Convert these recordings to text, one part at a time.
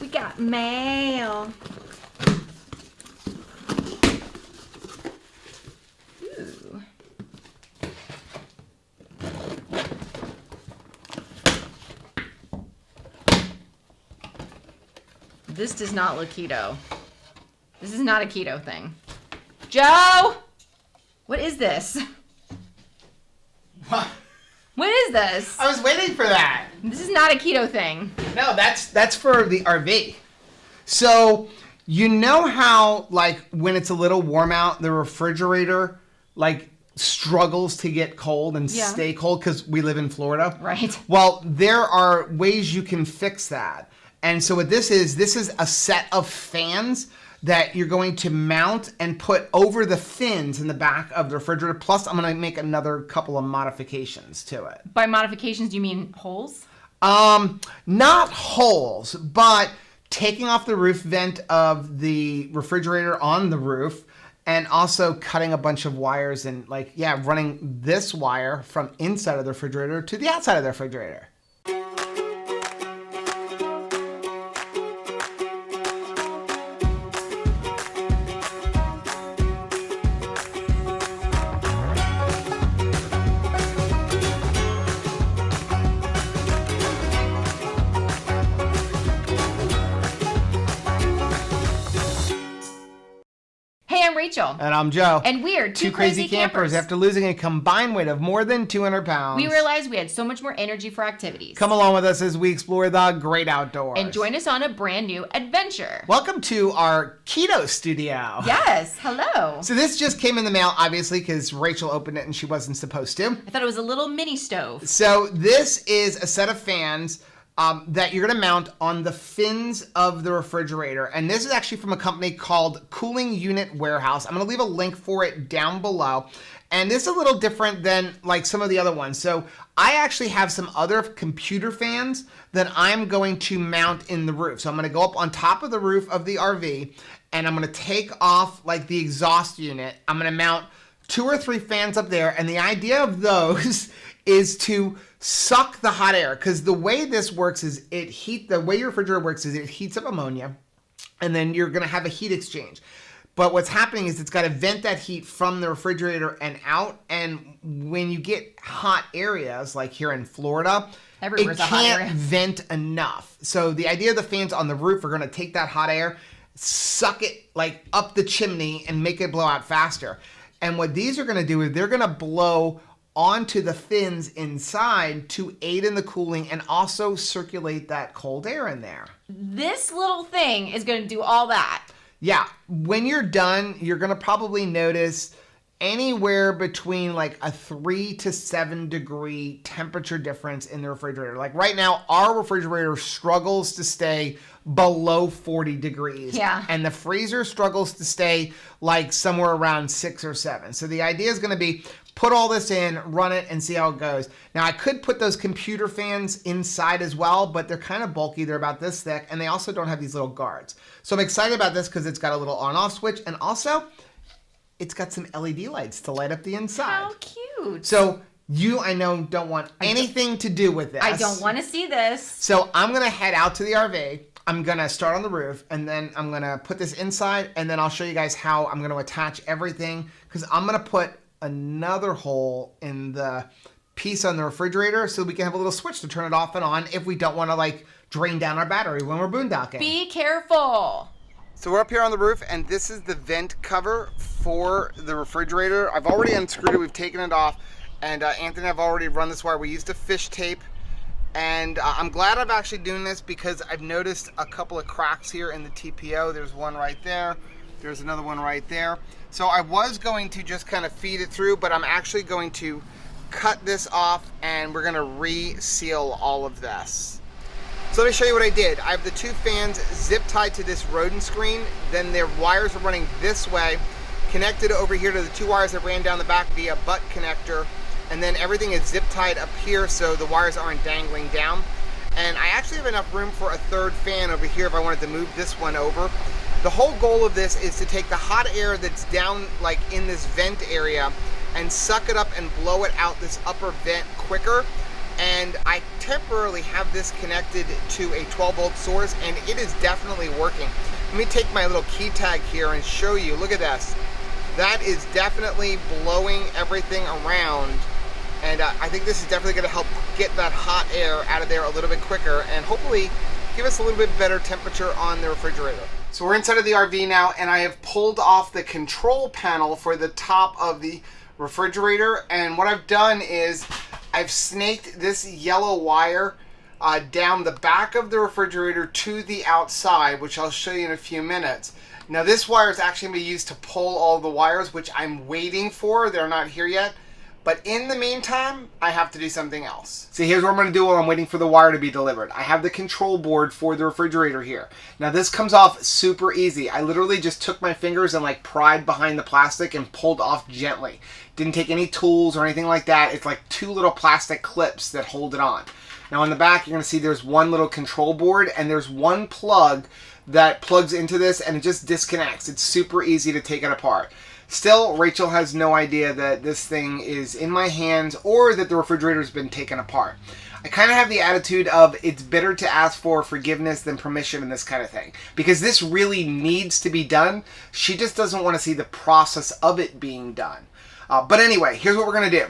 We got mail. Ooh. This does not look keto. This is not a keto thing. Joe! What is this? What? What is this? I was waiting for that. This is not a keto thing. No, that's for the RV. So, you know how, like, when it's a little warm out, the refrigerator, like, struggles to get cold and stay cold because we live in Florida? Right. Well, there are ways you can fix that. And so what this is a set of fans that you're going to mount and put over the fins in the back of the refrigerator. Plus, I'm going to make another couple of modifications to it. By modifications, do you mean holes? Not holes, but taking off the roof vent of the refrigerator on the roof and also cutting a bunch of wires and running this wire from inside of the refrigerator to the outside of the refrigerator. Rachel. And I'm Joe. And we're two crazy campers. After losing a combined weight of more than 200 pounds, we realized we had so much more energy for activities. Come along with us as we explore the great outdoors. And join us on a brand new adventure. Welcome to our keto studio. Yes, hello. So this just came in the mail, obviously, because Rachel opened it and she wasn't supposed to. I thought it was a little mini stove. So this is a set of fans that you're going to mount on the fins of the refrigerator. And this is actually from a company called Cooling Unit Warehouse. I'm going to leave a link for it down below. And this is a little different than like some of the other ones. So I actually have some other computer fans that I'm going to mount in the roof. So I'm going to go up on top of the roof of the RV and I'm going to take off like the exhaust unit. I'm going to mount 2 or 3 fans up there. And the idea of those is to suck the hot air, because the way this works is the way your refrigerator works is it heats up ammonia and then you're going to have a heat exchange. But what's happening is it's got to vent that heat from the refrigerator and out. And when you get hot areas like here in Florida, it can't vent enough. So the idea of the fans on the roof are going to take that hot air, suck it like up the chimney and make it blow out faster. And what these are going to do is they're going to blow onto the fins inside to aid in the cooling and also circulate that cold air in there. This little thing is going to do all that. Yeah. When you're done, you're going to probably notice anywhere between like a 3 to 7 degree temperature difference in the refrigerator. Like right now, our refrigerator struggles to stay below 40 degrees. Yeah. And the freezer struggles to stay like somewhere around 6 or 7. So the idea is going to be put all this in, run it, and see how it goes. Now, I could put those computer fans inside as well, but they're kind of bulky. They're about this thick, and they also don't have these little guards. So I'm excited about this because it's got a little on-off switch, and also it's got some LED lights to light up the inside. How cute. So you, I know, don't want anything to do with this. I don't want to see this. So I'm going to head out to the RV. I'm going to start on the roof, and then I'm going to put this inside, and then I'll show you guys how I'm going to attach everything, because I'm going to put another hole in the piece on the refrigerator so we can have a little switch to turn it off and on if we don't want to like drain down our battery when we're boondocking. Be careful. So we're up here on the roof and this is the vent cover for the refrigerator. I've already unscrewed it, we've taken it off, and Anthony and I have already run this wire. We used a fish tape, and I'm glad I'm actually doing this because I've noticed a couple of cracks here in the TPO. There's one right there. There's another one right there. So I was going to just kind of feed it through, but I'm actually going to cut this off and we're gonna reseal all of this. So let me show you what I did. I have the 2 fans zip tied to this rodent screen, then their wires are running this way, connected over here to the 2 wires that ran down the back via butt connector, and then everything is zip tied up here so the wires aren't dangling down. And I actually have enough room for a 3rd fan over here if I wanted to move this one over. The whole goal of this is to take the hot air that's down like in this vent area and suck it up and blow it out this upper vent quicker. And I temporarily have this connected to a 12-volt source, and it is definitely working. Let me take my little key tag here and show you. Look at this. That is definitely blowing everything around, and I think this is definitely going to help get that hot air out of there a little bit quicker and hopefully give us a little bit better temperature on the refrigerator. So we're inside of the RV now, and I have pulled off the control panel for the top of the refrigerator, and what I've done is I've snaked this yellow wire down the back of the refrigerator to the outside, which I'll show you in a few minutes. Now this wire is actually going to be used to pull all the wires, which I'm waiting for. They're not here yet. But in the meantime, I have to do something else. So here's what I'm going to do while I'm waiting for the wire to be delivered. I have the control board for the refrigerator here. Now this comes off super easy. I literally just took my fingers and like pried behind the plastic and pulled off gently. Didn't take any tools or anything like that. It's like two little plastic clips that hold it on. Now on the back, you're going to see there's one little control board and there's one plug that plugs into this and it just disconnects. It's super easy to take it apart. Still, Rachel has no idea that this thing is in my hands or that the refrigerator's been taken apart. I kind of have the attitude of it's better to ask for forgiveness than permission in this kind of thing. Because this really needs to be done. She just doesn't want to see the process of it being done. But anyway, here's what we're going to do.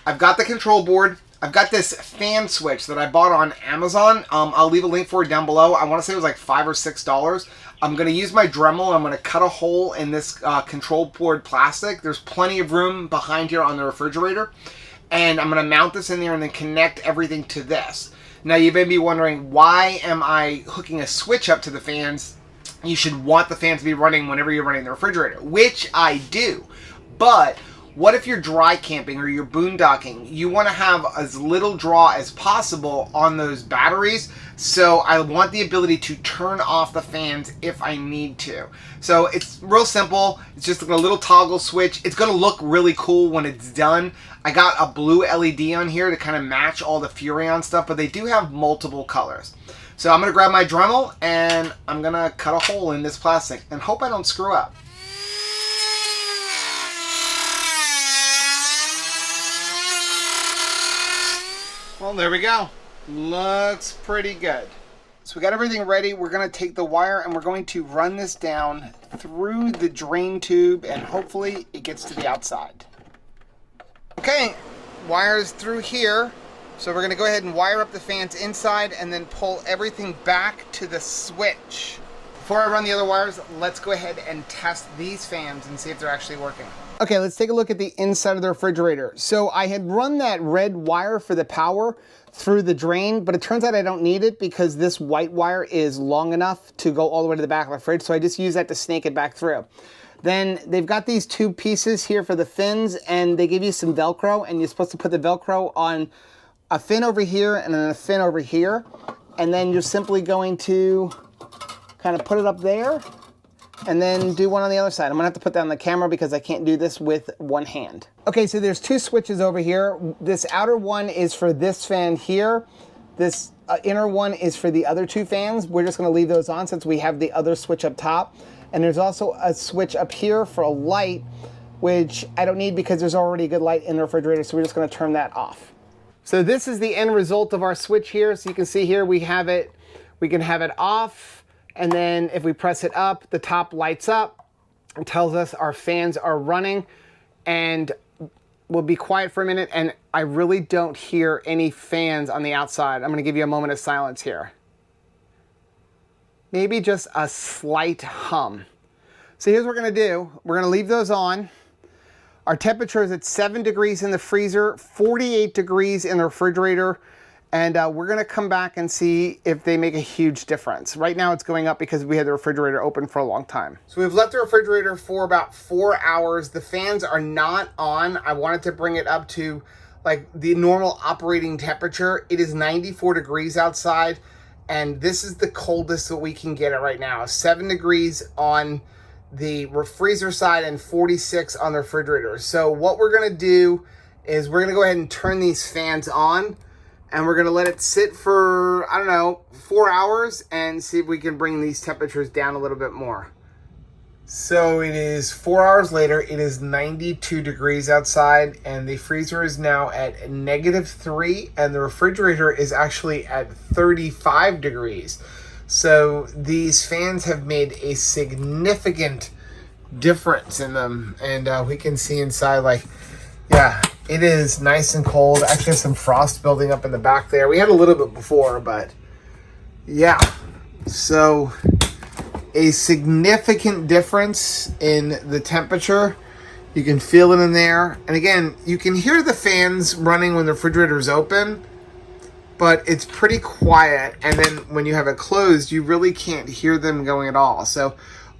I've got the control board. I've got this fan switch that I bought on Amazon. I'll leave a link for it down below. I want to say it was like $5 or $6. I'm going to use my Dremel. I'm going to cut a hole in this control board plastic. There's plenty of room behind here on the refrigerator. And I'm going to mount this in there and then connect everything to this. Now you may be wondering, why am I hooking a switch up to the fans? You should want the fans to be running whenever you're running the refrigerator, which I do. But what if you're dry camping or you're boondocking? You want to have as little draw as possible on those batteries. So I want the ability to turn off the fans if I need to. So it's real simple. It's just a little toggle switch. It's going to look really cool when it's done. I got a blue LED on here to kind of match all the Furrion stuff, but they do have multiple colors. So I'm going to grab my Dremel and I'm going to cut a hole in this plastic and hope I don't screw up. Well, there we go. Looks pretty good. So we got everything ready. We're going to take the wire and we're going to run this down through the drain tube and hopefully it gets to the outside. Okay, wire's through here. So we're going to go ahead and wire up the fans inside and then pull everything back to the switch. Before I run the other wires, let's go ahead and test these fans and see if they're actually working. Okay, let's take a look at the inside of the refrigerator. So I had run that red wire for the power through the drain, but it turns out I don't need it because this white wire is long enough to go all the way to the back of the fridge, so I just use that to snake it back through. Then they've got these two pieces here for the fins, and they give you some Velcro, and you're supposed to put the Velcro on a fin over here and then a fin over here, and then you're simply going to kind of put it up there and then do one on the other side. I'm gonna have to put that on the camera because I can't do this with one hand. Okay, so there's two switches over here. This outer one is for this fan here. This inner one is for the other two fans. We're just gonna leave those on since we have the other switch up top. And there's also a switch up here for a light, which I don't need because there's already a good light in the refrigerator, so we're just gonna turn that off. So this is the end result of our switch here. So you can see here we have it, we can have it off. And then if we press it up, the top lights up and tells us our fans are running, and we'll be quiet for a minute. And I really don't hear any fans on the outside. I'm gonna give you a moment of silence here. Maybe just a slight hum. So here's what we're gonna do. We're gonna leave those on. Our temperature is at 7 degrees in the freezer, 48 degrees in the refrigerator. And we're gonna come back and see if they make a huge difference. Right now it's going up because we had the refrigerator open for a long time. So we've left the refrigerator for about 4 hours. The fans are not on. I wanted to bring it up to like the normal operating temperature. It is 94 degrees outside, and this is the coldest that we can get it right now. 7 degrees on the freezer side and 46 on the refrigerator. So what we're gonna do is we're gonna go ahead and turn these fans on, and we're gonna let it sit for, I don't know, 4 hours and see if we can bring these temperatures down a little bit more. So it is 4 hours later. It is 92 degrees outside, and the freezer is now at -3, and the refrigerator is actually at 35 degrees. So these fans have made a significant difference in them, and we can see inside, like, yeah, it is nice and cold. Actually has some frost building up in the back there. We had a little bit before, but yeah, so a significant difference in the temperature. You can feel it in there. And again, you can hear the fans running when the refrigerator is open, but it's pretty quiet. And then when you have it closed, you really can't hear them going at all. So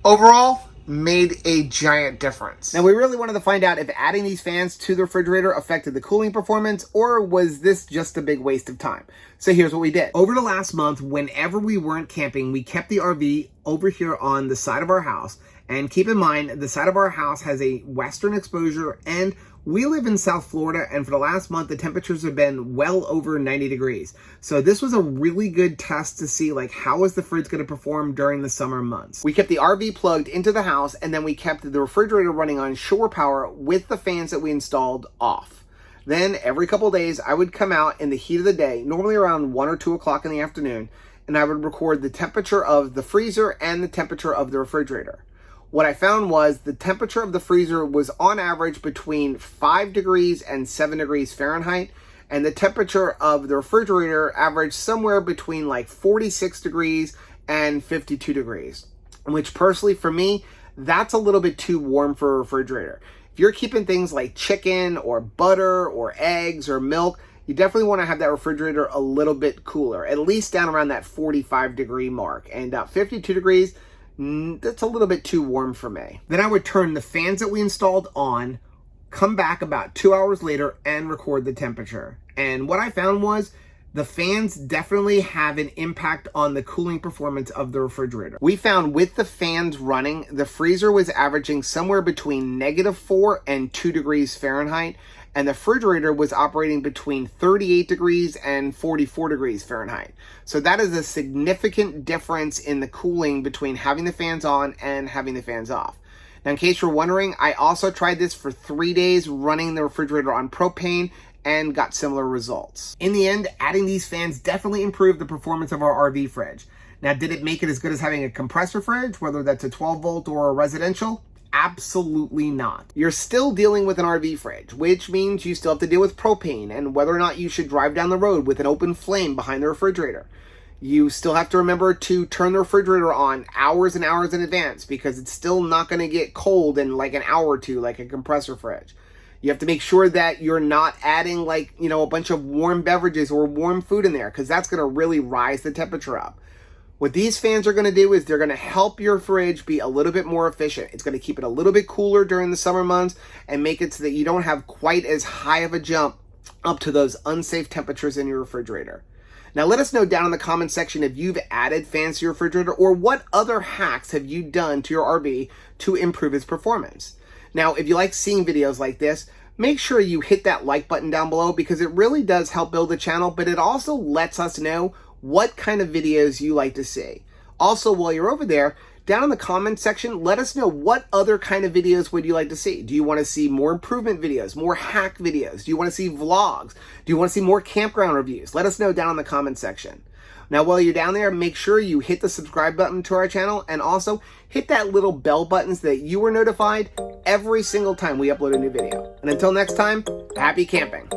overall, made a giant difference. Now, we really wanted to find out if adding these fans to the refrigerator affected the cooling performance, or was this just a big waste of time? So here's what we did. Over the last month, whenever we weren't camping, we kept the RV over here on the side of our house. And keep in mind, the side of our house has a western exposure, and we live in South Florida, and for the last month, the temperatures have been well over 90 degrees. So this was a really good test to see, like, how is the fridge going to perform during the summer months. We kept the RV plugged into the house, and then we kept the refrigerator running on shore power with the fans that we installed off. Then every couple of days, I would come out in the heat of the day, normally around 1 or 2 o'clock in the afternoon, and I would record the temperature of the freezer and the temperature of the refrigerator. What I found was the temperature of the freezer was on average between 5 degrees and 7 degrees Fahrenheit, and the temperature of the refrigerator averaged somewhere between like 46 degrees and 52 degrees, which personally for me, that's a little bit too warm for a refrigerator. If you're keeping things like chicken or butter or eggs or milk, you definitely want to have that refrigerator a little bit cooler, at least down around that 45 degree mark. And 52 degrees, that's a little bit too warm for me. Then I would turn the fans that we installed on, come back about 2 hours later, and record the temperature. And what I found was the fans definitely have an impact on the cooling performance of the refrigerator. We found with the fans running, the freezer was averaging somewhere between -4 and 2 degrees Fahrenheit, and the refrigerator was operating between 38 degrees and 44 degrees Fahrenheit. So that is a significant difference in the cooling between having the fans on and having the fans off. Now, in case you're wondering, I also tried this for 3 days running the refrigerator on propane and got similar results. In the end, adding these fans definitely improved the performance of our RV fridge. Now, did it make it as good as having a compressor fridge, whether that's a 12 volt or a residential? Absolutely not. You're still dealing with an RV fridge, which means you still have to deal with propane and whether or not you should drive down the road with an open flame behind the refrigerator. You still have to remember to turn the refrigerator on hours and hours in advance because it's still not going to get cold in like an hour or two like a compressor fridge. You have to make sure that you're not adding like, a bunch of warm beverages or warm food in there because that's going to really rise the temperature up. What these fans are going to do is they're going to help your fridge be a little bit more efficient. It's going to keep it a little bit cooler during the summer months and make it so that you don't have quite as high of a jump up to those unsafe temperatures in your refrigerator. Now, let us know down in the comment section if you've added fans to your refrigerator or what other hacks have you done to your RV to improve its performance. Now, if you like seeing videos like this, make sure you hit that like button down below because it really does help build the channel, but it also lets us know what kind of videos you like to see. Also, while you're over there, down in the comment section, let us know what other kind of videos would you like to see. Do you want to see more improvement videos, more hack videos? Do you want to see vlogs? Do you want to see more campground reviews? Let us know down in the comment section. Now, while you're down there, make sure you hit the subscribe button to our channel and also hit that little bell button so that you are notified every single time we upload a new video. And until next time, happy camping.